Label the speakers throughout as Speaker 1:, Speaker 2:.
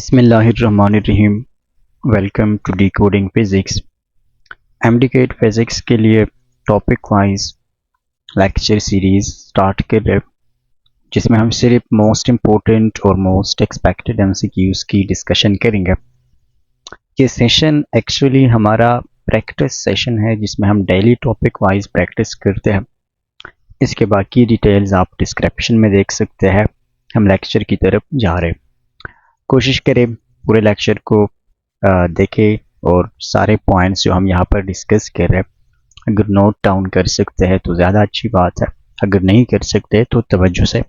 Speaker 1: बिस्मिल्लाहिर्रहमानिर्रहीम। Welcome to decoding physics. MDCAT physics के लिए topic wise lecture series start कर रहे, जिसमें हम सिर्फ मोस्ट इम्पोर्टेंट और मोस्ट एक्सपेक्टेड एमसीक्यूज़ की डिस्कशन करेंगे। ये सेशन एक्चुअली हमारा प्रैक्टिस सेशन है, जिसमें हम डेली टॉपिक वाइज प्रैक्टिस करते हैं। इसके बाकी डिटेल्स आप डिस्क्रिप्शन में देख सकते हैं। हम लेक्चर की तरफ जा रहे हैं। कोशिश करें पूरे लेक्चर को देखें और सारे पॉइंट्स जो हम यहाँ पर डिस्कस कर रहे हैं अगर नोट डाउन कर सकते हैं तो ज़्यादा अच्छी बात है। अगर नहीं कर सकते तो तवज्जो से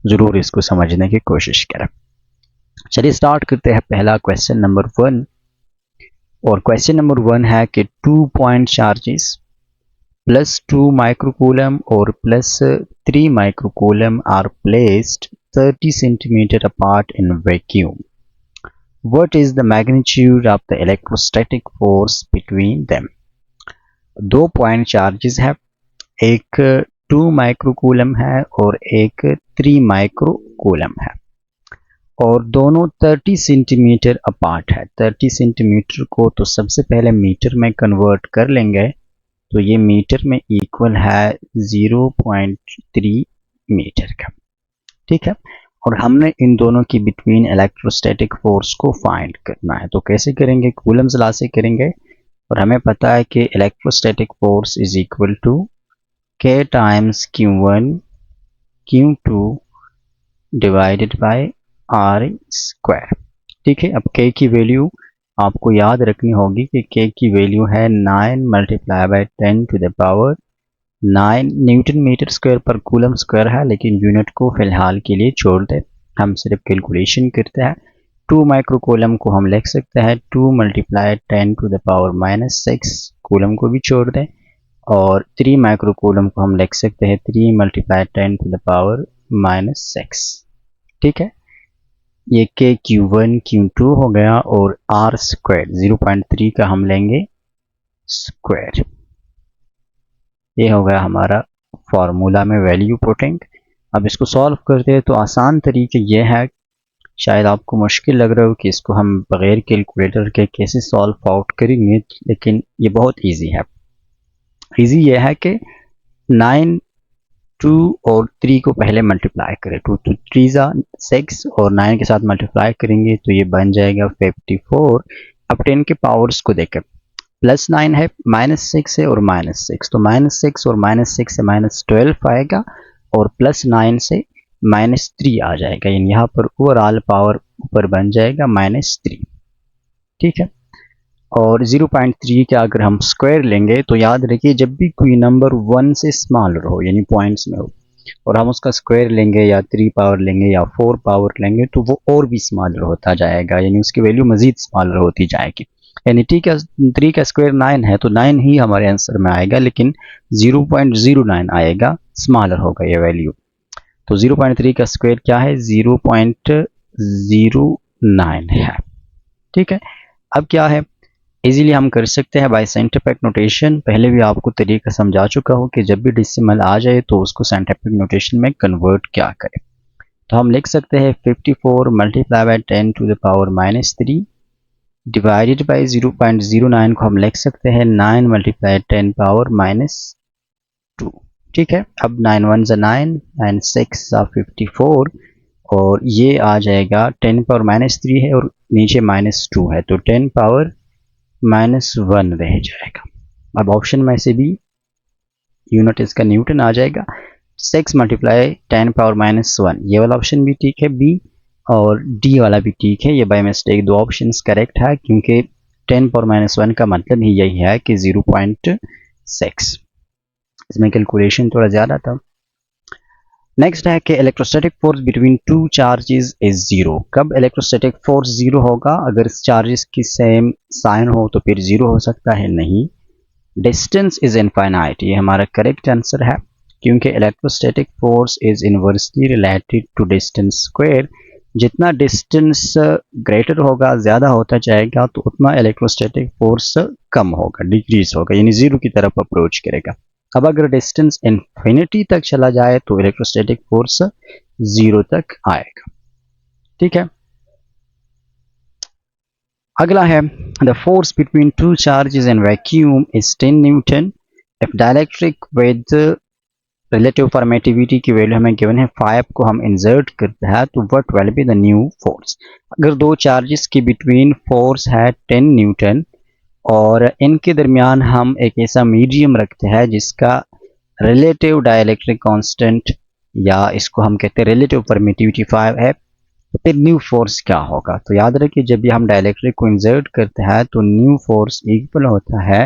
Speaker 1: ज़रूर इसको समझने की कोशिश करें। चलिए स्टार्ट करते हैं। पहला क्वेश्चन नंबर 1, और क्वेश्चन नंबर 1 है कि 2 पॉइंट चार्जेस +2 माइक्रोकूलम और +3 microcoulomb are placed 30 centimeter apart in vacuum. What is the magnitude of the electrostatic force between them? 2 point charges है, एक 2 माइक्रोकूलम है और एक 3 माइक्रोकूलम है, और दोनों 30 सेंटीमीटर अपार्ट है। 30 सेंटीमीटर को तो सबसे पहले मीटर में कन्वर्ट कर लेंगे, तो ये मीटर में इक्वल है 0.3 मीटर का। ठीक है, और हमने इन दोनों की बिटवीन इलेक्ट्रोस्टैटिक फोर्स को फाइंड करना है। तो कैसे करेंगे? कूलम्स लॉ से करेंगे, और हमें पता है कि electrostatic force is equal to K times Q1 Q2 divided by R square. ठीक है, अब K की वैल्यू आपको याद रखनी होगी कि K की वैल्यू है 9 multiply by 10 to the power 9 newton meter square पर कूलम स्क्वायर है, लेकिन यूनिट को फिलहाल के लिए छोड़ दे, हम सिर्फ कैलकुलेशन करते हैं। 2 माइक्रोकूलम को हम लिख सकते हैं 2 multiply 10 to the power -6, coulomb को भी छोड़ दें, और 3 माइक्रोकूलम को हम लिख सकते हैं 3 मल्टीप्लाई 10 टू द पावर -6। ठीक है, ये के Q1 Q2 हो गया, और R स्क्वायर 0.3 का हम लेंगे स्क्वायर। ये हो गया हमारा फार्मूला में वैल्यू पुटिंग। अब इसको सॉल्व करते हैं तो आसान तरीके ये है, शायद आपको मुश्किल लग रहा हो कि इसको हम बगैर कैलकुलेटर के कैसे सॉल्व आउट करेंगे, लेकिन ये बहुत इजी है। इजी ये है कि 9, 2 और 3 को पहले मल्टीप्लाई करें। 2 to 3 6 और 9 के साथ मल्टीप्लाई करेंगे तो ये बन जाएगा 54। अब 10 के पावर्स को देखें, +9 है, -6 है और -6, तो -6 और -6 से -12 आएगा, और +9 से -3 आ जाएगा, यानी यहाँ पर ओवरऑल पावर ऊपर बन जाएगा -3। ठीक है, और 0.3 का अगर हम स्क्वायर लेंगे तो याद रखिए जब भी कोई नंबर 1 से स्मॉलर हो, यानी पॉइंट्स में हो, और हम उसका स्क्वायर लेंगे या 3 पावर लेंगे या 4 पावर लेंगे, तो वो और भी स्मॉलर होता जाएगा, यानी उसकी वैल्यू मजीद स्मॉलर होती जाएगी। यानी 3 का स्क्वायर 9 है, तो 9 ही हमारे आंसर में आएगा, लेकिन 0.09 आएगा, स्मॉलर होगा ये वैल्यू। तो 0.3 का स्क्वायर क्या है? 0.09 है। ठीक है, अब क्या है, इजीली हम कर सकते हैं बाय साइंटिफिक नोटेशन। पहले भी आपको तरीका समझा चुका हूँ कि जब भी डेसिमल आ जाए तो उसको साइंटिफिक नोटेशन में कन्वर्ट क्या करें। तो हम लिख सकते हैं 54 multiply by 10 to the power -3 divided by 0.09 को हम लिख सकते हैं 9 मल्टीप्लाई 10 पावर -2। ठीक है, अब 9 1 ज़ा 9, 9 6 ज़ा 54, और ये आ जाएगा 10 पावर -3 है और नीचे -2 है, तो 10 पावर -1 रह जाएगा। अब ऑप्शन में से भी यूनिट इसका न्यूटन आ जाएगा। 6 मल्टीप्लाई 10 पावर -1, ये वाला ऑप्शन भी ठीक है, बी, और डी वाला भी ठीक है। ये बाय मिस्टेक 2 ऑप्शंस करेक्ट है, क्योंकि 10 पावर -1 का मतलब ही यही है कि 0.6। इसमें कैलकुलेशन थोड़ा ज़्यादा था। नेक्स्ट है कि electrostatic force between 2 charges is 0। कब इलेक्ट्रोस्टैटिक फोर्स 0 होगा? अगर चार्जेस की सेम साइन हो तो फिर 0 हो सकता है, नहीं। डिस्टेंस इज इनफाइनाइट, ये हमारा करेक्ट आंसर है, क्योंकि electrostatic force is inversely related to distance square. जितना डिस्टेंस ग्रेटर होगा, ज़्यादा होता जाएगा, तो उतना इलेक्ट्रोस्टैटिक फोर्स कम होगा, डिक्रीज होगा, यानी 0 की तरफ अप्रोच करेगा। अब अगर डिस्टेंस इन्फिनिटी तक चला जाए तो इलेक्ट्रोस्टैटिक फोर्स 0 तक आएगा। ठीक है, अगला है the force between two charges in vacuum is 10 Newton if dielectric with relative permittivity की वैल्यू हमें गिवन है 5 को हम इंसर्ट करते हैं तो what will be the new force. अगर दो चार्जेस के बिटवीन फोर्स है 10 न्यूटन और इनके दरमियान हम एक ऐसा मीडियम रखते हैं जिसका रिलेटिव डाइलेक्ट्रिक कांस्टेंट या इसको हम कहते हैं रिलेटिव परमिटिविटी 5 है, तो फिर न्यू फोर्स क्या होगा। तो याद रखिए जब भी हम डाइलेक्ट्रिक को इंसर्ट करते हैं तो न्यू फोर्स इक्वल होता है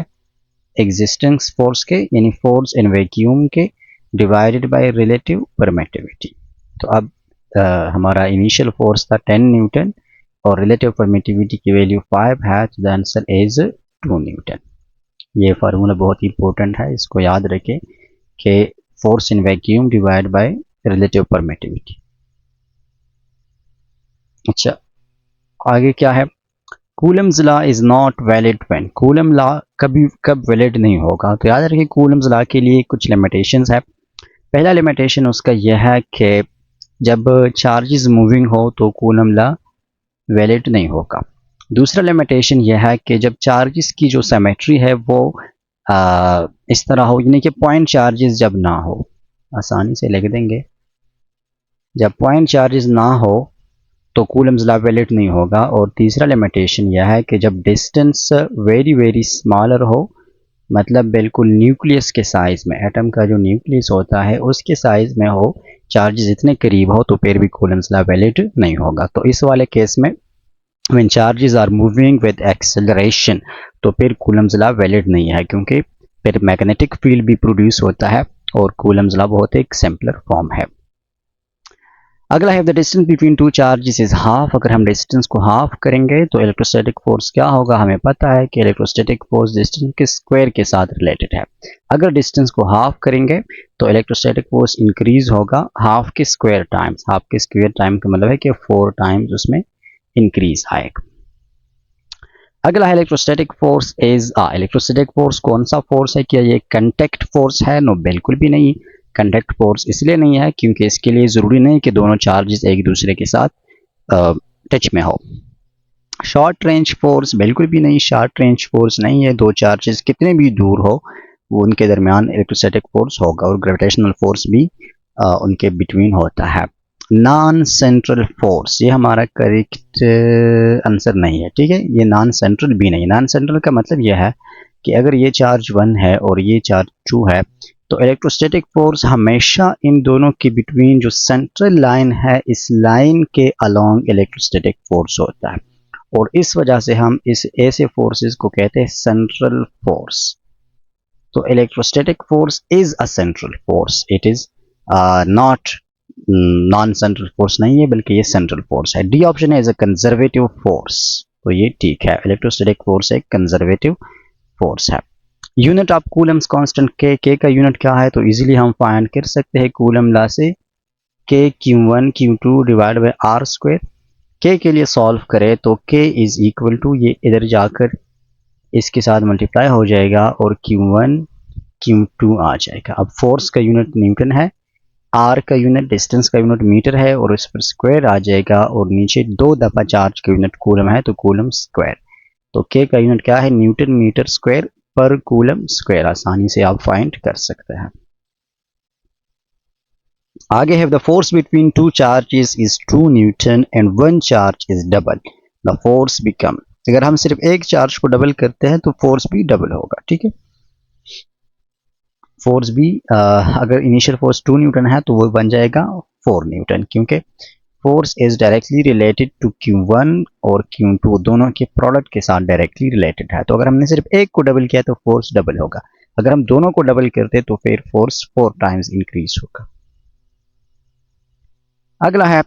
Speaker 1: एग्जिस्टेंस फोर्स के यानी फोर्स इन वैक्यूम के डिवाइडेड बाय रिलेटिव परमिटिविटी। तो अब हमारा इनिशियल फोर्स था 10 न्यूटन और रिलेटिव परमिटिविटी की वैल्यू 5 है, तो द आंसर इज 2 न्यूटन। ये फार्मूला बहुत ही इंपॉर्टेंट है, इसको याद रखें कि force in vacuum divide by relative permittivity. अच्छा आगे क्या है, Coulomb's law is not valid when, coulomb law कब वैलिड नहीं होगा। तो याद रखिए कूलम्स लॉ के लिए कुछ लिमिटेशंस है। पहला लिमिटेशन उसका यह है कि जब चार्जेस मूविंग हो तो कूलम लॉ वैलिड नहीं होगा। दूसरा लिमिटेशन यह है कि जब चार्जेस की जो सिमेट्री है वो इस तरह हो, यानी कि पॉइंट चार्जेस जब ना हो, आसानी से लिख देंगे, जब पॉइंट चार्जेस ना हो तो कूलम्स लॉ वैलिड नहीं होगा। और तीसरा लिमिटेशन यह है कि जब डिस्टेंस वेरी वेरी स्मॉलर हो, मतलब बिल्कुल न्यूक्लियस के साइज में, एटम का जो न्यूक्लियस होता है उसके साइज में हो, चार्जेस इतने करीब हो, तो फिर भी कूलम्स लॉ वैलिड नहीं होगा। तो इस वाले केस में when charges are moving with acceleration तो फिर कूलम्स लॉ वैलिड नहीं है, क्योंकि फिर मैग्नेटिक फील्ड भी प्रोड्यूस होता है और कूलम्स लॉ बहुत एक सिंपलर फॉर्म है। अगला है the distance between two charges is half, अगर हम डिस्टेंस को हाफ करेंगे तो इलेक्ट्रोस्टैटिक फोर्स क्या होगा। हमें पता है कि इलेक्ट्रोस्टैटिक फोर्स डिस्टेंस के स्क्वायर के साथ रिलेटेड है। अगर डिस्टेंस को हाफ करेंगे तो इलेक्ट्रोस्टैटिक फोर्स इंक्रीज होगा हाफ के स्क्वायर टाइम्स, हाफ के स्क्वायर टाइम का मतलब है कि 4 टाइम्स उसमें इंक्रीज आएगा। अगला है electrostatic force is electrostatic force कौन सा फोर्स है, क्या ये कंटैक्ट फोर्स है। नो बिल्कुल भी नहीं। कंडक्ट फोर्स इसलिए नहीं है क्योंकि इसके लिए ज़रूरी नहीं कि दोनों चार्जेस एक दूसरे के साथ टच में हो। शॉर्ट रेंज फोर्स बिल्कुल भी नहीं, शॉर्ट रेंज फोर्स नहीं है, दो चार्जेस कितने भी दूर हो वो उनके दरमियान इलेक्ट्रोस्टैटिक फोर्स होगा। और ग्रेविटेशनल फोर्स भी उनके बिटवीन होता है। नॉन सेंट्रल फोर्स ये हमारा करेक्ट आंसर नहीं है, ठीक है, ये नॉन सेंट्रल भी नहीं। नॉन सेंट्रल का मतलब यह है कि अगर ये चार्ज 1 है और ये चार्ज 2 है तो इलेक्ट्रोस्टैटिक फोर्स हमेशा इन दोनों के बिटवीन जो सेंट्रल लाइन है इस लाइन के अलोंग इलेक्ट्रोस्टैटिक फोर्स होता है, और इस वजह से हम इस ऐसे फोर्सेस को कहते हैं सेंट्रल फोर्स। तो electrostatic force is a central force, it is not non central force नहीं है बल्कि ये सेंट्रल फोर्स है। डी ऑप्शन है इज अ कंजर्वेटिव फोर्स, तो ये ठीक है, इलेक्ट्रोस्टैटिक फोर्स एक कंजर्वेटिव फोर्स है। यूनिट ऑफ कूलम्स कांस्टेंट के का यूनिट क्या है, तो इजीली हम फाइंड कर सकते हैं कूलम लॉ से, के Q1 Q2 divide by are square. के लिए सॉल्व करें तो के इज इक्वल टू, ये इधर जाकर इसके साथ मल्टीप्लाई हो जाएगा और Q1 Q2 आ जाएगा। अब फोर्स का यूनिट न्यूटन है, आर का यूनिट डिस्टेंस का यूनिट मीटर है और इस पर स्क्वायर आ जाएगा, और नीचे 2 दफ़ा चार्ज का यूनिट कूलम है तो कूलम स्क्वायर। तो के का यूनिट क्या है, न्यूटन मीटर स्क्वायर पर कूलम स्क्वायर, आसानी से आप फाइंड कर सकते हैं। आगे है the force between two charges is 2 Newton and 1 charge is double, the force become, अगर हम सिर्फ एक चार्ज को डबल करते हैं तो फोर्स भी डबल होगा, ठीक है। फोर्स भी अगर इनिशियल फोर्स 2 न्यूटन है तो वो बन जाएगा 4 न्यूटन, क्योंकि force is directly related to Q1 और Q2 दोनों के प्रोडक्ट के साथ डायरेक्टली रिलेटेड है। तो अगर हमने सिर्फ एक को डबल किया तो फोर्स डबल होगा, अगर हम दोनों को डबल करते तो फिर फोर्स 4 टाइम्स इंक्रीज होगा। अगला है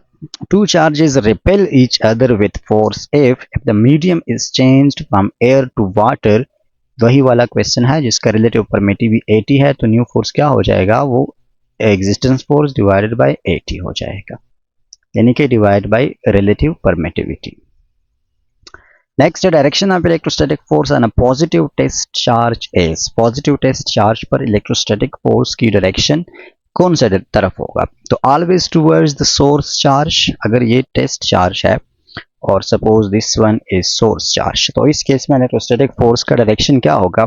Speaker 1: two charges repel each other with force if the medium is changed from air to water. वही वाला क्वेश्चन है जिसका रिलेटिव परमिटिविटी 80 है, तो न्यू फोर्स क्या हो जाएगा, वो एग्जिस्टेंस फोर्स डिवाइडेड बाय 80 हो जाएगा, यानी कि divide by relative permittivity. Next direction of electrostatic force on a positive test charge is, positive test charge पर इलेक्ट्रोस्टैटिक फोर्स की डायरेक्शन कौन सा तरफ होगा, तो always towards the source charge, अगर ये टेस्ट चार्ज है और suppose this one is source charge. तो इस केस में इलेक्ट्रोस्टैटिक फोर्स का डायरेक्शन क्या होगा,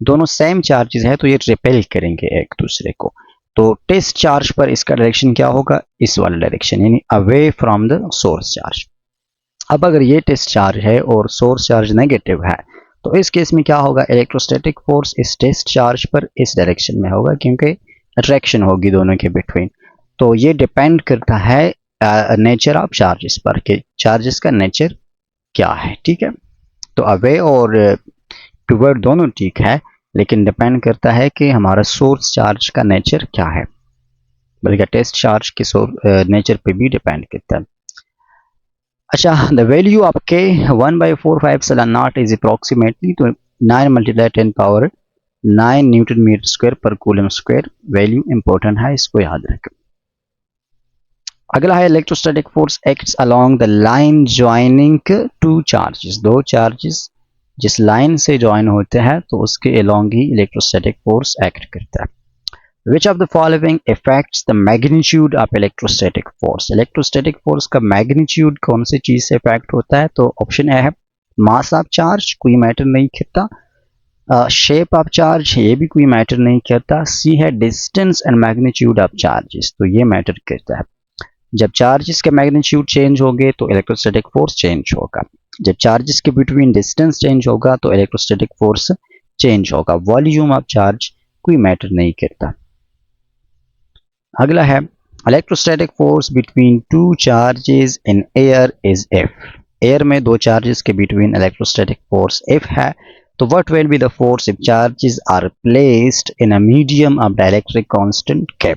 Speaker 1: दोनों सेम चार्जेस है तो ये रिपेल करेंगे एक दूसरे को। तो टेस्ट चार्ज पर इसका डायरेक्शन क्या होगा, इस वाला डायरेक्शन, यानी away from the source charge. अब अगर ये टेस्ट चार्ज है और सोर्स चार्ज नेगेटिव है तो इस केस में क्या होगा, इलेक्ट्रोस्टैटिक फोर्स इस टेस्ट चार्ज पर इस डायरेक्शन में होगा क्योंकि अट्रैक्शन होगी दोनों के बिटवीन। तो ये डिपेंड करता है नेचर ऑफ चार्जेस पर कि चार्जेस का नेचर क्या है। ठीक है, तो अवे और टुवर्ड दोनों ठीक है, लेकिन डिपेंड करता है कि हमारा सोर्स चार्ज का नेचर क्या है, बल्कि टेस्ट चार्ज के नेचर पे भी डिपेंड करता है। अच्छा, द वैल्यू ऑफ के 1/4 इज अप्रॉक्सीमेटली, तो 9 × 10⁻9 न्यूटन मीटर स्क्वायर पर कूलम स्क्वायर। वैल्यू इंपॉर्टेंट है, इसको याद रखें। अगला है electrostatic force acts along the line joining two charges. दो चार्जेस जिस लाइन से ज्वाइन होते हैं तो उसके अलोंग ही इलेक्ट्रोस्टैटिक फोर्स एक्ट करता है। Which of the following affects the magnitude of electrostatic force? Electrostatic force का मैग्नीट्यूड कौन सी चीज से इफेक्ट होता है, तो ऑप्शन ए है मास ऑफ चार्ज, कोई मैटर नहीं करता। शेप ऑफ चार्ज, ये भी कोई मैटर नहीं करता। सी है distance and magnitude of charges, तो ये मैटर करता है। जब चार्जेस के मैग्नीट्यूड चेंज होंगे तो इलेक्ट्रोस्टैटिक फोर्स चेंज होगा। जब चार्जेस के बिटवीन डिस्टेंस चेंज होगा तो इलेक्ट्रोस्टैटिक फोर्स चेंज होगा। वॉल्यूम ऑफ चार्ज कोई मैटर नहीं करता। अगला है electrostatic force between two charges in air is F. Air में दो चार्जेस के बिटवीन इलेक्ट्रोस्टैटिक फोर्स एफ है, तो what will be the force if charges are placed in a medium of dielectric constant K.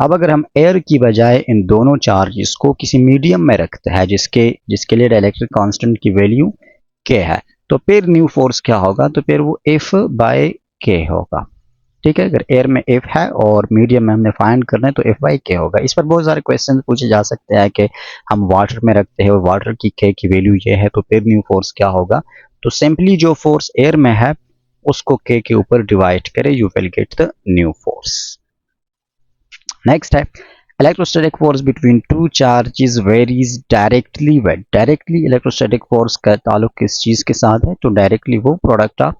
Speaker 1: अब अगर हम air की बजाय इन दोनों चार्जेस को किसी मीडियम में रखते हैं जिसके लिए डाइलेक्ट्रिक कांस्टेंट की वैल्यू के है, तो फिर न्यू फोर्स क्या होगा, तो फिर वो F/K होगा। ठीक है, अगर एयर में F है और मीडियम में हमने फाइंड करना है तो F/K होगा। इस पर बहुत सारे क्वेश्चन पूछे जा सकते हैं कि हम वाटर में रखते हैं और वाटर की K की वैल्यू ये है तो फिर न्यू फोर्स क्या होगा, तो सिंपली जो फोर्स एयर में है उसको K के ऊपर डिवाइड करें, you will get the new force. Next है electrostatic force between two charges varies directly with. Directly electrostatic force का ताल्लुक किस चीज के साथ है, तो डायरेक्टली वो प्रोडक्ट ऑफ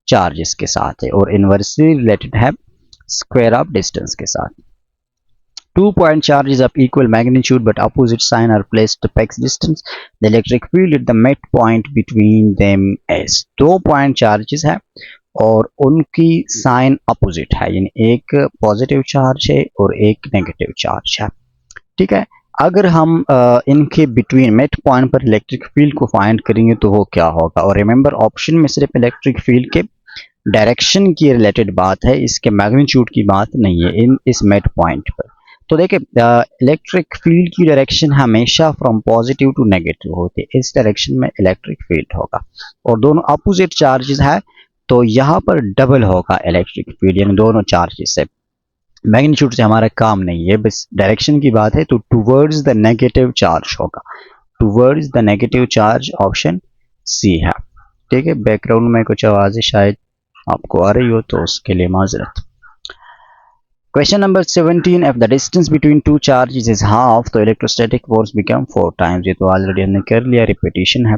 Speaker 1: चार्जेस के साथ है, और इनवर्सली रिलेटेड है स्क्वायर ऑफ डिस्टेंस के साथ। 2 point charges of equal magnitude but opposite sign are placed to fix distance. The electric field at the midpoint between them is। 2 point charges है और उनकी साइन अपोजिट है, यानी एक positive charge है और एक नेगेटिव चार्ज है। ठीक है, अगर हम इनके बिटवीन मिड पॉइंट पर इलेक्ट्रिक फील्ड को फाइंड करेंगे तो वो क्या होगा, और रिमेंबर ऑप्शन में सिर्फ इलेक्ट्रिक फील्ड के डायरेक्शन की रिलेटेड बात है, इसके मैग्नीट्यूड की बात नहीं है इन इस मिड पॉइंट पर। तो देखिए इलेक्ट्रिक फील्ड की डायरेक्शन हमेशा फ्रॉम पॉजिटिव टू नेगेटिव होती है, इस डायरेक्शन में इलेक्ट्रिक फील्ड होगा, और दोनों अपोजिट चार्जेस है तो यहाँ पर डबल होगा इलेक्ट्रिक फील्ड, यानी दोनों चार्जेस से। मैग्नीट्यूड से हमारा काम नहीं है, बस डायरेक्शन की बात है, तो टुवर्ड्स द नेगेटिव चार्ज होगा, towards the negative charge option C है। ठीक है, बैकग्राउंड में कुछ आवाजें शायद आपको आ रही हो तो उसके लिए माजरत। Question number 17, if the distance between two charges is half तो इलेक्ट्रोस्टैटिक फोर्स बिकम 4 टाइम्स। ये तो ऑलरेडी हमने कर लिया, रिपीटिशन है।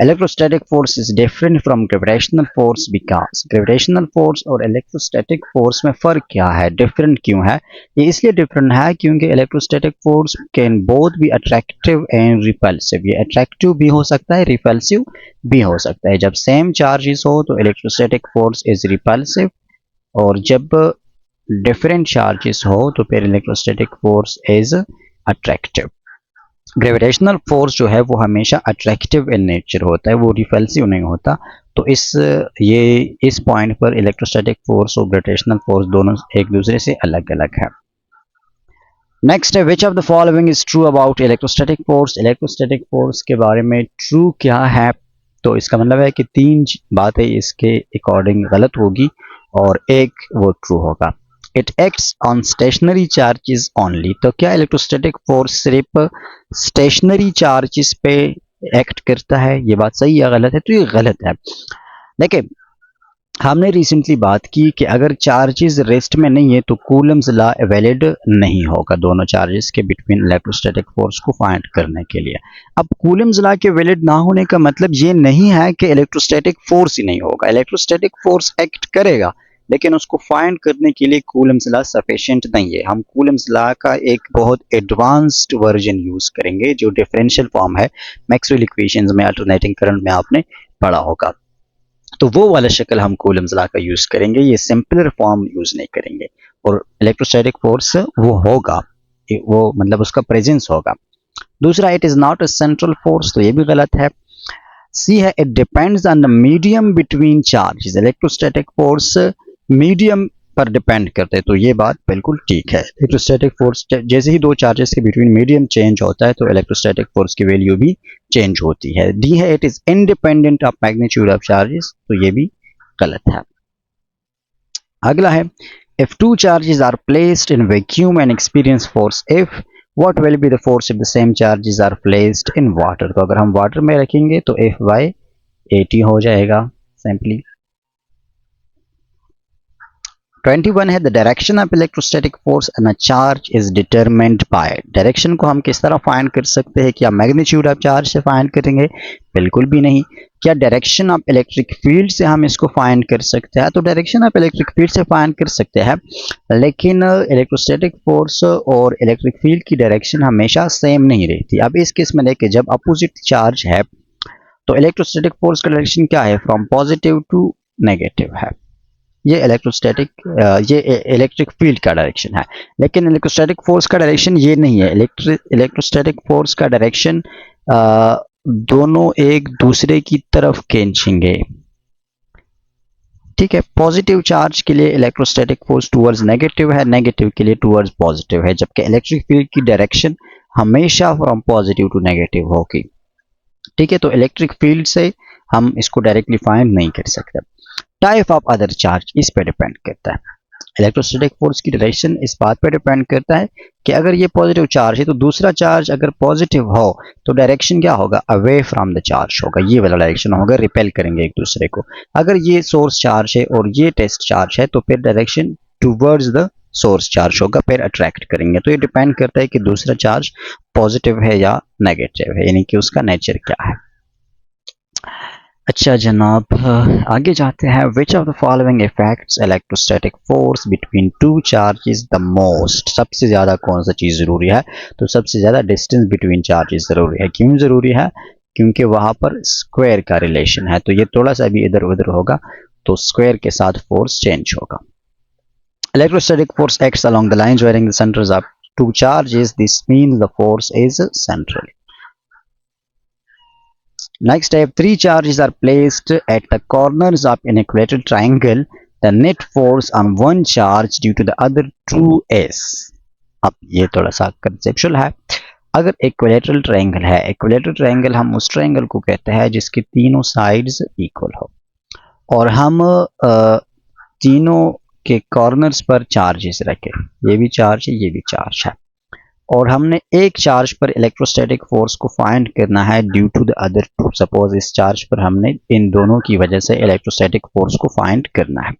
Speaker 1: Electrostatic force is different from gravitational force because. Gravitational force और इलेक्ट्रोस्टैटिक फोर्स में फर्क क्या है, डिफरेंट क्यों है, ये इसलिए डिफरेंट है क्योंकि electrostatic force can both be attractive and repulsive. ये अट्रैक्टिव भी हो सकता है, रिपल्सिव भी हो सकता है। जब सेम चार्जेस हो तो इलेक्ट्रोस्टैटिक फोर्स इज रिपल्सिव, और जब डिफरेंट चार्जेस हो तो फिर electrostatic force is attractive. Gravitational force जो है वो हमेशा अट्रैक्टिव इन नेचर होता है, वो रिपल्सिव नहीं होता। तो इस पॉइंट पर इलेक्ट्रोस्टैटिक फोर्स और ग्रेविटेशनल फोर्स दोनों एक दूसरे से अलग अलग है। नेक्स्ट है which of the following is true about electrostatic force. Electrostatic force के बारे में ट्रू क्या है, तो इसका मतलब है कि 3 बातें इसके अकॉर्डिंग गलत होगी और एक वो ट्रू होगा। It acts on stationary charges only. तो क्या इलेक्ट्रोस्टैटिक फोर्स सिर्फ स्टेशनरी चार्जेस पे एक्ट करता है, ये बात सही या गलत है, तो ये गलत है। देखिए हमने रिसेंटली बात की कि अगर चार्जेस रेस्ट में नहीं है तो कूलम्स लॉ वैलिड नहीं होगा दोनों चार्जेस के बिटवीन इलेक्ट्रोस्टैटिक फोर्स को फाइंड करने के लिए। अब कूलम्स लॉ के वैलिड ना होने का मतलब ये नहीं है कि इलेक्ट्रोस्टैटिक फोर्स ही नहीं होगा, इलेक्ट्रोस्टैटिक फोर्स एक्ट करेगा, लेकिन उसको फाइंड करने के लिए कूलम्स लॉ सफिशिएंट नहीं है। हम कूलम्स लॉ का एक बहुत एडवांस्ड वर्जन यूज करेंगे जो डिफरेंशियल फॉर्म है, मैक्सवेल इक्वेशंस में अल्टरनेटिंग करंट में आपने पढ़ा होगा, तो वो वाला शक्ल हम कूलम्स लॉ का यूज करेंगे, ये सिंपलर फॉर्म यूज नहीं करेंगे। और इलेक्ट्रोस्टैटिक फोर्स वो होगा, वो मतलब उसका प्रेजेंस होगा। दूसरा, it is not a central force, तो ये भी गलत है। सी है, it depends on the medium between charges, electrostatic force medium पर डिपेंड करते हैं, तो ये बात बिल्कुल ठीक है। इलेक्ट्रोस्टैटिक फोर्स जैसे ही दो चार्जेस के बिटवीन मीडियम चेंज होता है तो इलेक्ट्रोस्टैटिक फोर्स की वैल्यू भी चेंज होती है। डी है, it is independent of magnitude of charges, तो ये भी गलत है। अगला है, if two charges are placed in vacuum and experience force F, what will be the force if the same charges are placed in water, तो अगर हम वाटर में रखेंगे तो F by 80 हो जाएगा सिंपली। 21 है, the direction of electrostatic force and a charge is determined bye, direction को हम किस तरह फाइंड कर सकते हैं? क्या मैग्नीट्यूड ऑफ चार्ज से फाइंड करेंगे? बिल्कुल भी नहीं। क्या डायरेक्शन ऑफ इलेक्ट्रिक फील्ड से हम इसको फाइंड कर सकते हैं? तो डायरेक्शन ऑफ इलेक्ट्रिक फील्ड से फाइंड कर सकते हैं, लेकिन इलेक्ट्रोस्टैटिक फोर्स और इलेक्ट्रिक फील्ड की डायरेक्शन हमेशा सेम नहीं रहती। अब इस केस में देखिए, जब अपोजिट चार्ज है तो इलेक्ट्रोस्टैटिक फोर्स का डायरेक्शन क्या है? फ्रॉम पॉजिटिव टू नेगेटिव है। ये इलेक्ट्रिक फील्ड का डायरेक्शन है, लेकिन इलेक्ट्रोस्टैटिक फोर्स का डायरेक्शन ये नहीं है। इलेक्ट्रोस्टैटिक फोर्स का डायरेक्शन दोनों एक दूसरे की तरफ खींचेंगे, ठीक है। पॉजिटिव चार्ज के लिए इलेक्ट्रोस्टैटिक फोर्स टुवर्ड्स नेगेटिव है, नेगेटिव के लिए टुवर्ड्स पॉजिटिव है, जबकि इलेक्ट्रिक फील्ड की डायरेक्शन हमेशा फ्रॉम पॉजिटिव टू नेगेटिव होगी, ठीक है। तो इलेक्ट्रिक फील्ड से हम इसको डायरेक्टली फाइंड नहीं कर सकते। टाइप ऑफ अदर चार्ज इस पे डिपेंड करता है। इलेक्ट्रोस्टैटिक फोर्स की डायरेक्शन इस बात पे डिपेंड करता है कि अगर ये पॉजिटिव चार्ज है तो दूसरा चार्ज अगर पॉजिटिव हो तो डायरेक्शन क्या होगा? अवे फ्रॉम द चार्ज होगा, ये वाला डायरेक्शन होगा, रिपेल करेंगे एक दूसरे को। अगर ये सोर्स चार्ज है और ये टेस्ट चार्ज है तो फिर direction towards the source charge होगा, फिर अट्रैक्ट करेंगे। तो ये डिपेंड करता है कि दूसरा चार्ज पॉजिटिव है या नेगेटिव है, यानी कि उसका नेचर क्या है। अच्छा जनाब, आगे जाते हैं। Which of the following effects electrostatic force between two charges the most, सबसे ज़्यादा कौन सा चीज़ ज़रूरी है? तो सबसे ज़्यादा डिस्टेंस बिटवीन चार्जेस ज़रूरी है। क्यों ज़रूरी है? क्योंकि वहाँ पर स्क्वायर का रिलेशन है, तो ये थोड़ा सा भी इधर उधर होगा तो स्क्वायर के साथ फोर्स चेंज होगा। Electrostatic force acts along the lines wearing the centres of two charges, this means the force is central. Next step, three charges are placed at the corners of an equilateral triangle. The net force on one charge due to the other two is. अब ये थोड़ा सा conceptual है। अगर equilateral triangle है, equilateral triangle हम उस triangle को कहते हैं जिसकी तीनों साइड्स इक्वल हो, और हम तीनों के कॉर्नर्स पर चार्जेस रखें, ये भी चार्ज है, ये भी चार्ज है, और हमने एक चार्ज पर इलेक्ट्रोस्टैटिक फोर्स को फाइंड करना है due to the other two. Suppose इस चार्ज पर हमने इन दोनों की वजह से इलेक्ट्रोस्टैटिक फोर्स को फाइंड करना है,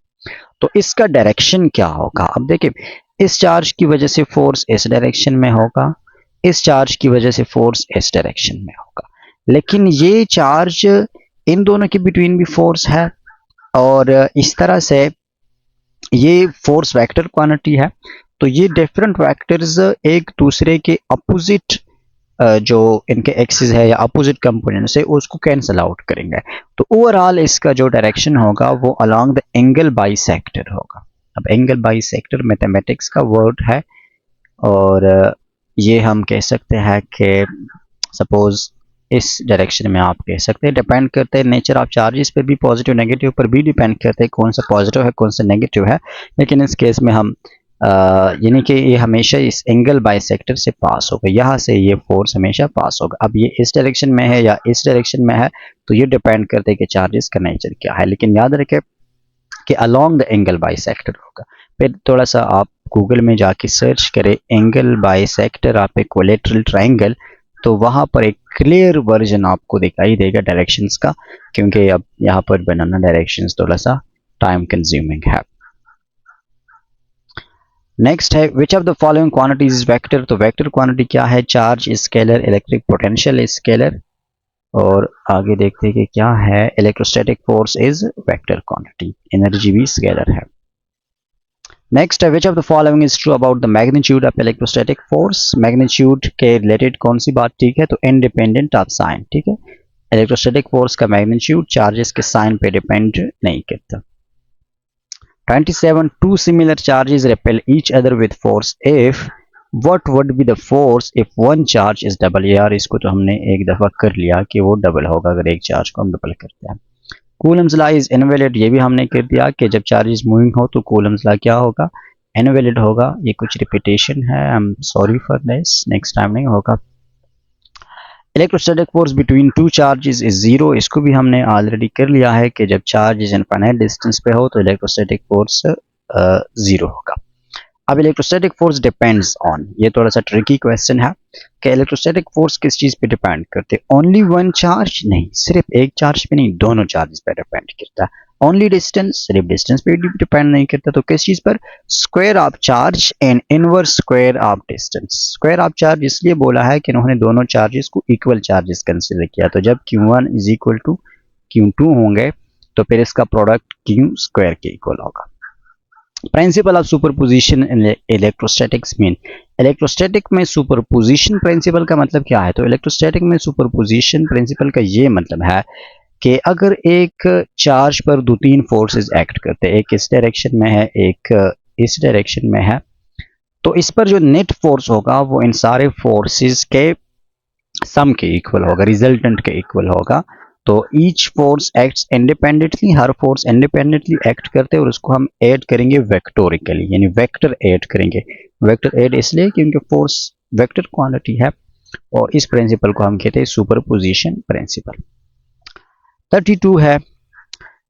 Speaker 1: तो इसका डायरेक्शन क्या होगा? अब देखिए, इस चार्ज की वजह से फोर्स इस डायरेक्शन में होगा, इस चार्ज की वजह से फोर्स इस डायरेक्शन में होगा, लेकिन ये चार्ज इन दोनों के बिटवीन भी फोर्स है, और इस तरह से ये फोर्स वेक्टर क्वांटिटी है, तो ये डिफरेंट वेक्टर्स एक दूसरे के अपोजिट जो इनके एक्सिस है या अपोजिट कंपोनेंट्स है उसको कैंसिल आउट करेंगे, तो ओवरऑल इसका जो डायरेक्शन होगा वो अलोंग द एंगल बाइसेक्टर होगा। अब एंगल बाइसेक्टर मैथमेटिक्स का वर्ड है, और ये हम कह सकते हैं कि सपोज इस डायरेक्शन में आप कह सकते हैं, डिपेंड करते हैं नेचर ऑफ चार्जेस पर भी, पॉजिटिव नेगेटिव पर भी डिपेंड करते हैं कौन सा पॉजिटिव है कौन सा नेगेटिव है, लेकिन इस केस में हम यानी कि ये हमेशा इस एंगल बाइसेक्टर से पास होगा, यहाँ से ये फोर्स हमेशा पास होगा। अब ये इस डायरेक्शन में है या इस डायरेक्शन में है तो ये डिपेंड करते हैं कि चार्जेस का नेचर क्या है, लेकिन याद रखें कि अलोंग द एंगल बाइसेक्टर होगा। फिर थोड़ा सा आप गूगल में जाके सर्च करें एंगल बाइसेक्टर आप इक्विलेटरल ट्रायंगल, तो वहाँ पर एक क्लियर वर्जन आपको दिखाई देगा डायरेक्शंस का, क्योंकि अब यहाँ पर बनाना डायरेक्शंस थोड़ा सा टाइम कंज्यूमिंग है। नेक्स्ट है which of the following quantities is vector. तो वेक्टर क्वांटिटी क्या है? Charge scalar, electric potential scalar, और आगे देखते हैं कि क्या है। Electrostatic force is vector quantity, energy भी स्केलर है। नेक्स्ट है which of the following is true about the magnitude of electrostatic force. Magnitude के रिलेटेड कौन सी बात ठीक है? तो इंडिपेंडेंट ऑफ साइन, ठीक है। इलेक्ट्रोस्टैटिक फोर्स का मैग्नीट्यूड चार्जेस के साइन पे डिपेंड नहीं करता। 27 two similar charges repel each other with force if what would be the force if one charge is double। यार इसको तो हमने एक दफा कर लिया कि वो डबल होगा अगर एक चार्ज को हम डबल करते हैं। कूलम्स लॉ इज इनवैलिड, ये भी हमने कर दिया कि जब चार्जेस मूविंग हो तो कूलम्स लॉ क्या होगा? इनवैलिड होगा। ये कुछ रिपीटेशन है, I am sorry for this, next time नहीं होगा। Electrostatic force between two charges is zero, इसको भी हमने ऑलरेडी कर लिया है कि जब चार्ज इनफाइनाइट डिस्टेंस पे हो तो इलेक्ट्रोस्टैटिक फोर्स जीरो होगा। अब इलेक्ट्रोस्टैटिक फोर्स डिपेंड्स ऑन, ये थोड़ा सा ट्रिकी क्वेश्चन है कि इलेक्ट्रोस्टैटिक फोर्स किस चीज पे डिपेंड करते हैं? Only one charge? नहीं, सिर्फ एक चार्ज पे नहीं, दोनों चार्जेस पे डिपेंड करता है। Only distance? सिर्फ डिस्टेंस पे डिपेंड नहीं करता, तो किस चीज पर? Square of charge and inverse square of distance. Square of charge इसलिए बोला है कि उन्होंने दोनों चार्जेस को इक्वल चार्जेस कंसीडर किया, तो जब Q1 is equal to Q2 होंगे तो फिर इसका प्रोडक्ट Q स्क्वायर के इक्वल होगा। Principle of superposition in electrostatics mean, electrostatic में सुपरपोजिशन प्रिंसिपल का मतलब क्या है? तो इलेक्ट्रोस्टैटिक में सुपरपोजिशन प्रिंसिपल का ये मतलब है कि अगर एक चार्ज पर दो तीन फोर्सेस एक्ट करते हैं, एक इस डायरेक्शन में है एक इस डायरेक्शन में है, तो इस पर जो नेट फोर्स होगा वो इन सारे फोर्सेस के सम के इक्वल होगा, रिजल्टेंट के इक्वल होगा। तो ईच फोर्स एक्ट्स इंडिपेंडेंटली, हर फोर्स इंडिपेंडेंटली एक्ट करते हैं और उसको हम ऐड करेंगे वेक्टोरिकली, यानी वेक्टर ऐड करेंगे। वेक्टर ऐड इसलिए क्योंकि फोर्स वेक्टर क्वांटिटी है और इस प्रिंसिपल को हम कहते हैं सुपरपोजिशन प्रिंसिपल। 32 है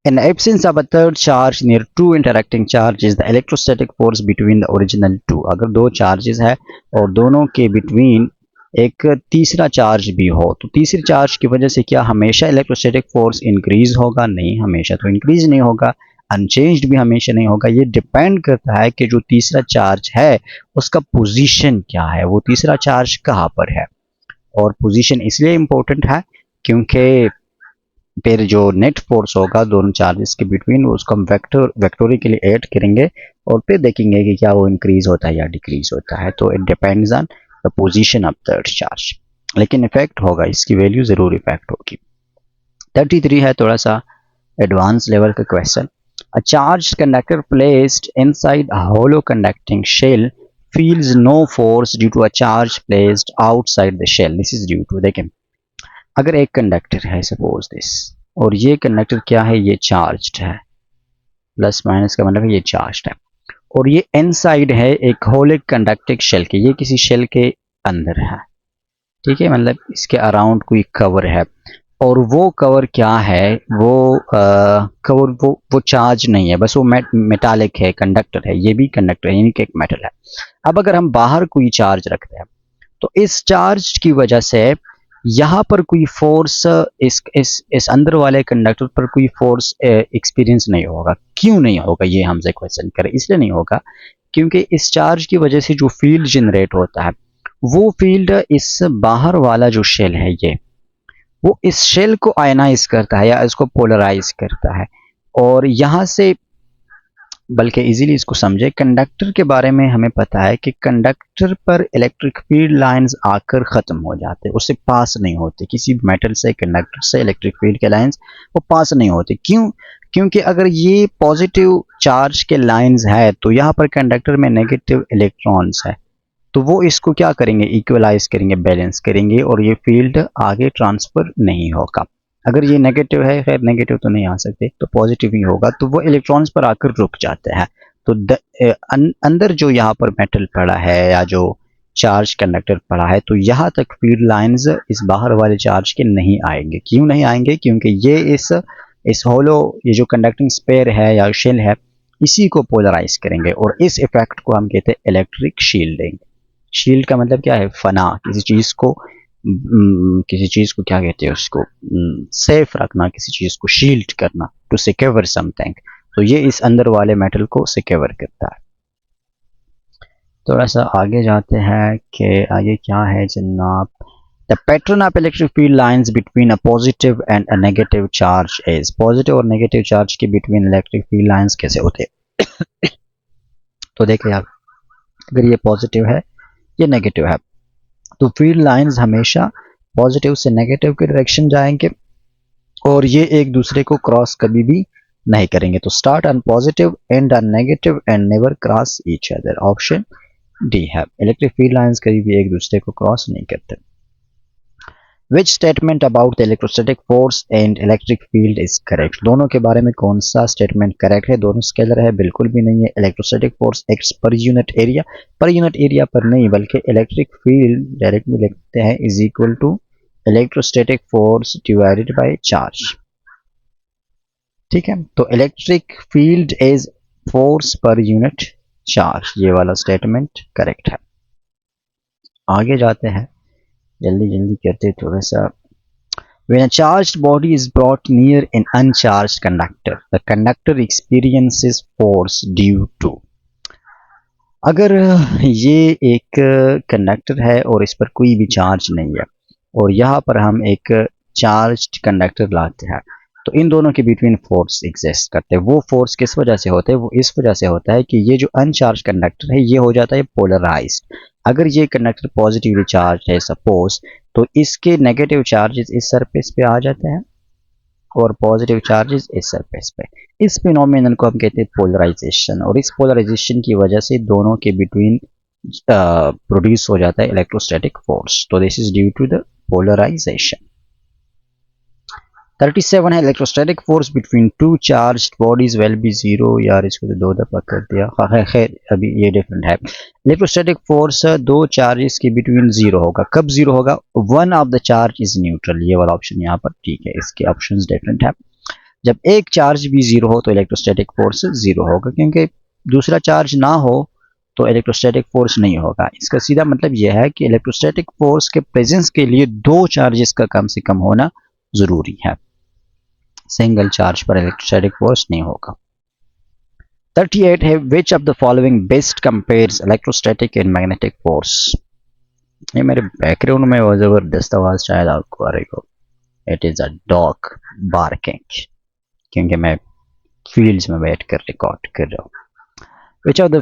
Speaker 1: in absence of a third charge near two interacting charges the electrostatic force between the original two। अगर दो चार्जेस है और दोनों के बिटवीन एक तीसरा चार्ज भी हो तो तीसरे चार्ज की वजह से क्या हमेशा इलेक्ट्रोस्टैटिक फोर्स इंक्रीज होगा? नहीं, हमेशा तो इंक्रीज नहीं होगा। अनचेंज्ड भी हमेशा नहीं होगा। ये डिपेंड करता है कि जो तीसरा चार्ज है उसका पोजीशन क्या है, वो तीसरा चार्ज कहाँ पर है। और पोजीशन इसलिए इम्पोर्टेंट है क्योंकि फिर जो नेट फोर्स होगा दोनों चार्जेस के बिटवीन उसको हम वेक्टोरिकली ऐड करेंगे और फिर देखेंगे कि क्या वो इंक्रीज होता है या डिक्रीज होता है। तो it depends on the position of third charge, लेकिन इफेक्ट होगा, इसकी वैल्यू जरूर इफेक्ट होगी। 33 है थोड़ा सा एडवांस लेवल का question. A charge conductor placed inside a hollow conducting shell feels no force due to a charge placed outside the shell। this is due to, देखें अगर एक कंडक्टर है सपोज दिस, और ये कंडक्टर क्या है? ये चार्ज्ड है, प्लस माइनस का मतलब ये चार्ज्ड है, और ये इनसाइड है एक होल कंडक्टिंग शेल के, ये किसी शेल के अंदर है, ठीक है, मतलब इसके अराउंड कोई कवर है, और वो कवर क्या है? वो कवर वो चार्ज नहीं है, बस वो मेटालिक है, कंडक्टर है, ये भी कंडक्टर है यानी कि एक मेटल है। अब अगर हम बाहर कोई चार्ज रखते हैं तो इस चार्ज की वजह से यहाँ पर कोई फोर्स इस अंदर वाले कंडक्टर पर कोई फोर्स एक्सपीरियंस नहीं होगा। क्यों नहीं होगा ये हमसे क्वेश्चन करें? इसलिए नहीं होगा क्योंकि इस चार्ज की वजह से जो फील्ड जनरेट होता है वो फील्ड इस बाहर वाला जो शेल है ये, वो इस शेल को आयनाइज करता है या इसको पोलराइज करता है, और यहाँ से बल्कि इजीली इसको समझे, कंडक्टर के बारे में हमें पता है कि कंडक्टर पर इलेक्ट्रिक फील्ड लाइंस आकर ख़त्म हो जाते, उससे पास नहीं होते, किसी भी मेटल से कंडक्टर से इलेक्ट्रिक फील्ड के लाइंस वो पास नहीं होते। क्यों? क्योंकि अगर ये पॉजिटिव चार्ज के लाइंस है तो यहाँ पर कंडक्टर में नेगेटिव इलेक्ट्रॉन्स है, तो वो इसको क्या करेंगे? इक्वलाइज करेंगे, बैलेंस करेंगे, और ये फील्ड आगे ट्रांसफर नहीं होगा। अगर ये नेगेटिव है, खैर नेगेटिव तो नहीं आ सकते, तो पॉजिटिव ही होगा, तो वो इलेक्ट्रॉन्स पर आकर रुक जाते हैं। तो अंदर जो यहाँ पर मेटल पड़ा है या जो चार्ज कंडक्टर पड़ा है, तो यहाँ तक फील्ड लाइंस इस बाहर वाले चार्ज के नहीं आएंगे। क्यों नहीं आएंगे? क्योंकि ये इस होलो, ये जो कंडक्टिंग स्पेयर है या शेल है, इसी को पोलराइज करेंगे, और इस इफेक्ट को हम कहते हैं इलेक्ट्रिक शील्डिंग। शील्ड का मतलब क्या है? फना, किसी चीज को क्या कहते हैं? उसको सेफ रखना, किसी चीज को शील्ड करना, टू सिक्योर समथिंग। तो ये इस अंदर वाले मेटल को सिक्योर करता है। थोड़ा सा आगे जाते हैं कि आगे क्या है जनाब। The pattern of electric field lines between a positive and a negative charge is. Positive और नेगेटिव चार्ज के बिटवीन इलेक्ट्रिक फील्ड लाइंस कैसे होते हैं? तो देखिए आप, अगर ये पॉजिटिव है ये नेगेटिव है तो फील्ड लाइंस हमेशा पॉजिटिव से नेगेटिव के डायरेक्शन जाएंगे और ये एक दूसरे को क्रॉस कभी भी नहीं करेंगे। तो start on positive and on negative and never cross each other. Option D है, इलेक्ट्रिक फील्ड लाइंस कभी भी एक दूसरे को क्रॉस नहीं करते। Which statement about the electrostatic force and electric field is correct? दोनों के बारे में कौन सा स्टेटमेंट करेक्ट है? दोनों स्केलर है? बिल्कुल भी नहीं है। इलेक्ट्रोस्टैटिक फोर्स एक्ट्स पर यूनिट एरिया पर नहीं बल्कि इलेक्ट्रिक फील्ड डायरेक्टली लिखते हैं is equal to electrostatic force divided by charge. ठीक है, तो इलेक्ट्रिक फील्ड इज फोर्स पर यूनिट चार्ज, ये वाला स्टेटमेंट करेक्ट है। आगे जाते हैं, जल्दी जल्दी करते थोड़ा सा। When a charged body is brought near an uncharged conductor, the conductor experiences force due to। अगर ये एक कंडक्टर है और इस पर कोई भी चार्ज नहीं है और यहाँ पर हम एक चार्ज्ड कंडक्टर लाते हैं तो इन दोनों के बिटवीन फोर्स एग्जिस्ट करते हैं। वो फोर्स किस वजह से होते हैं? वो इस वजह से होता है कि ये जो अनचार्ज कंडक्टर है ये हो जाता है पोलराइज्ड। अगर ये कंडक्टर पॉजिटिवली चार्ज है सपोज, तो इसके नेगेटिव चार्जेस इस सरफेस पे आ जाते हैं और पॉजिटिव चार्जेस इस सरफेस पे। इस फिनोमेनन को हम कहते हैं पोलराइजेशन, और इस पोलराइजेशन की वजह से दोनों के बिटवीन प्रोड्यूस हो जाता है इलेक्ट्रोस्टैटिक फोर्स। तो this is due to the polarization. 37 है, electrostatic force between two charged bodies will be zero. यार इसको तो 2 दफा कर दिया, खैर अभी ये डिफरेंट है। इलेक्ट्रोस्टैटिक फोर्स दो चार्जेस के बिटवीन जीरो होगा। कब जीरो होगा? One of the charge is neutral. ये वाला ऑप्शन यहाँ पर ठीक है, इसके ऑप्शंस डिफरेंट है। जब एक चार्ज भी जीरो हो तो इलेक्ट्रोस्टैटिक फोर्स जीरो होगा, क्योंकि दूसरा चार्ज ना हो तो इलेक्ट्रोस्टैटिक फोर्स नहीं होगा। इसका सीधा मतलब यह है कि इलेक्ट्रोस्टैटिक फोर्स के प्रेजेंस के लिए दो चार्जेस का कम से कम होना जरूरी है, सिंगल चार्ज पर इलेक्ट्रोस्टैटिक फोर्स नहीं होगा। 38 है, which of the following best compares electrostatic and magnetic force. ये मेरे बैकग्राउंड में वो जबरदस्त आवाज शायद आपको आ रही हो, it is a dog barking, क्योंकि मैं फील्ड्स में बैठ कर रिकॉर्ड कर रहा हूँ। Which of the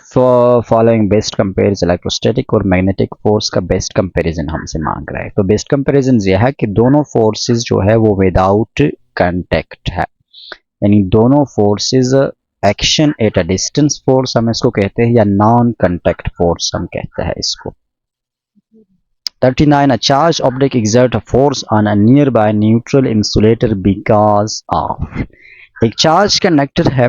Speaker 1: following best compares electrostatic और मैग्नेटिक फोर्स का बेस्ट कंपैरिजन हमसे मांग रहा है। तो बेस्ट कंपैरिजन यह है कि दोनों फोर्सेस जो है वो विदाउट कांटेक्ट है, यानी दोनों forces action at a distance force हम इसको कहते हैं, या नॉन कांटेक्ट फोर्स हम कहते हैं इसको। 39 a charged object exert a force on a nearby neutral insulator because of। एक चार्ज कंडक्टर है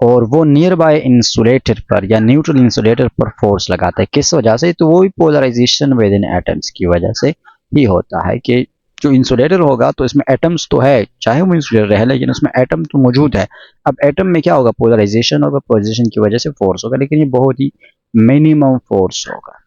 Speaker 1: और वो नियर बाय इंसुलेटर पर या न्यूट्रल इंसुलेटर पर फोर्स लगाता है। किस वजह से? तो वो भी पोलराइजेशन विद इन एटम्स की वजह से ही होता है कि जो इंसुलेटर होगा तो इसमें एटम्स तो है, चाहे वो इंसुलेटर है लेकिन उसमें एटम तो मौजूद है। अब एटम में क्या होगा? पोलराइजेशन होगा, पोलराइजेशन की वजह से फोर्स होगा, लेकिन ये बहुत ही मिनिमम फोर्स होगा।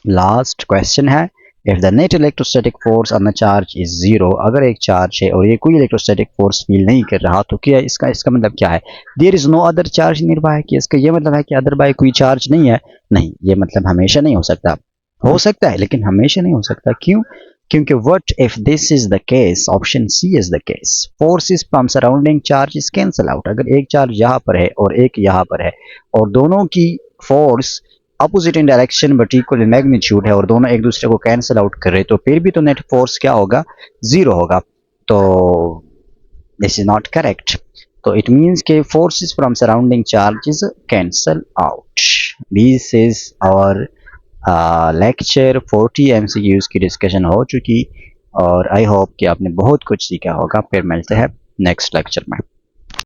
Speaker 1: लास्ट क्वेश्चन है, if the net electrostatic force on the charge is zero. अगर एक चार्ज है और ये कोई इलेक्ट्रोस्टैटिक फोर्स फील नहीं कर रहा तो क्या इसका मतलब क्या है? There is no other charge nearby, कि इसका ये मतलब है कि अदर बाय कोई चार्ज नहीं है? नहीं, ये मतलब हमेशा नहीं हो सकता। हो सकता है लेकिन हमेशा नहीं हो सकता। क्यों? क्योंकि what if this is the case, option C is the case, forces from surrounding charges cancel out. अगर एक चार्ज यहाँ पर है और एक यहाँ पर है और दोनों की force opposite in direction but equal in magnitude है और दोनों एक दूसरे को कैंसिल आउट कर रहे तो फिर भी तो नेट फोर्स क्या होगा? जीरो होगा। तो दिस इज नॉट करेक्ट। तो इट मींस के forces from surrounding charges cancel out. This is our lecture 40 MCQs की डिस्कशन हो चुकी और आई होप कि आपने बहुत कुछ सीखा होगा। फिर मिलते हैं नेक्स्ट लेक्चर में।